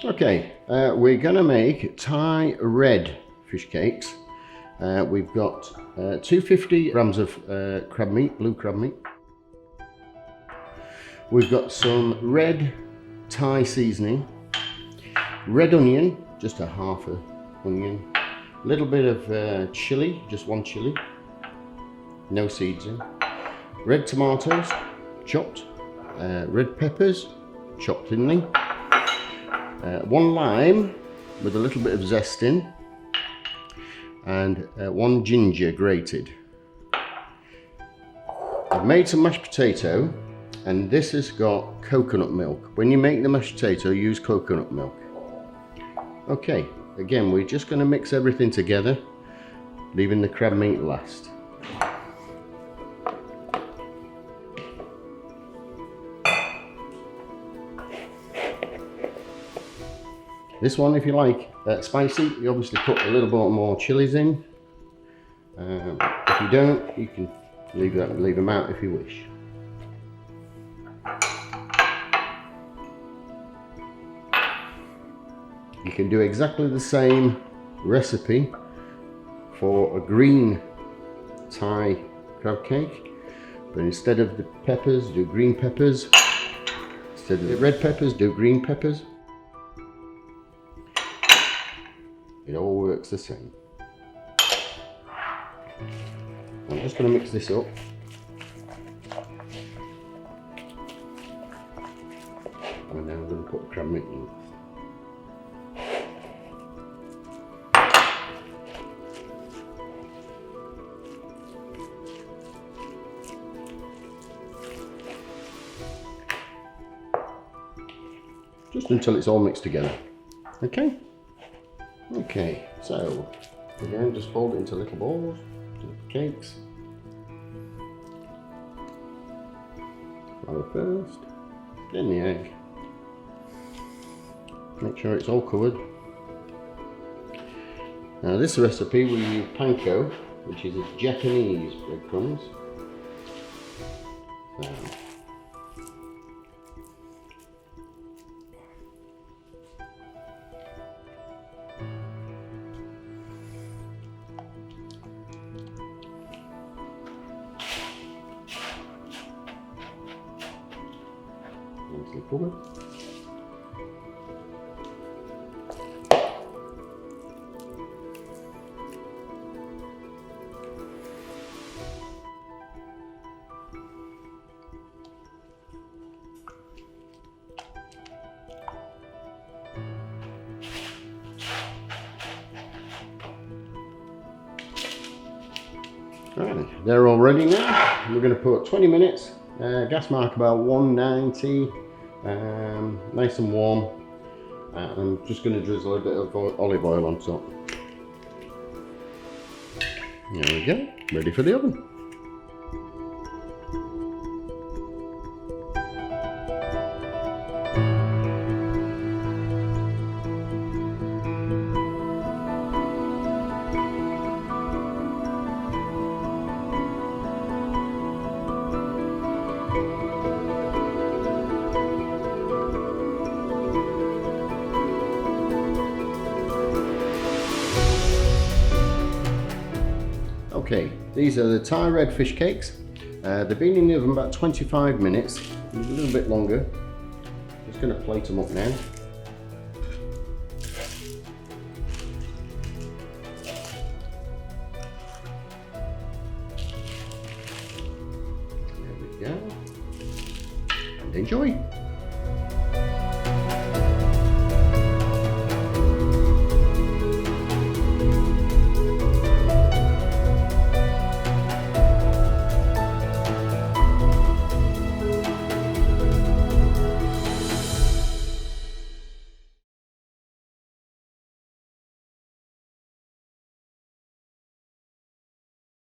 Okay, we're going to make Thai red fish cakes. We've got 250 grams of crab meat, blue crab meat. We've got some red Thai seasoning, red onion, just a half a onion, a little bit of chili, just one chili, no seeds in, red tomatoes, chopped, red peppers, chopped thinly, one lime with a little bit of zest in, and one ginger grated. I've made some mashed potato, and this has got coconut milk. When you make the mashed potato, use coconut milk. Okay, again, we're just going to mix everything together, leaving the crab meat last. This one, if you like spicy, you obviously put a little bit more chilies in. If you don't, you can leave them out if you wish. You can do exactly the same recipe for a green Thai crab cake, but instead of the peppers, do green peppers. Instead of the red peppers, do green peppers. It all works the same. I'm just going to mix this up. And now I'm going to put the crab meat in. Just until it's all mixed together. Okay? Okay, so again, just fold it into little balls, little cakes. Flour first, then the egg. Make sure it's all covered. Now this recipe we use panko, which is a Japanese breadcrumbs. So, nicely covered. Right, they're all ready now. We're going to put 20 minutes, gas mark about 190, nice and warm. I'm just going to drizzle a bit of olive oil on top. There we go, ready for the oven. Okay, these are the Thai red fish cakes. They've been in the oven about 25 minutes, a little bit longer. Just going to plate them up now. There we go. And enjoy.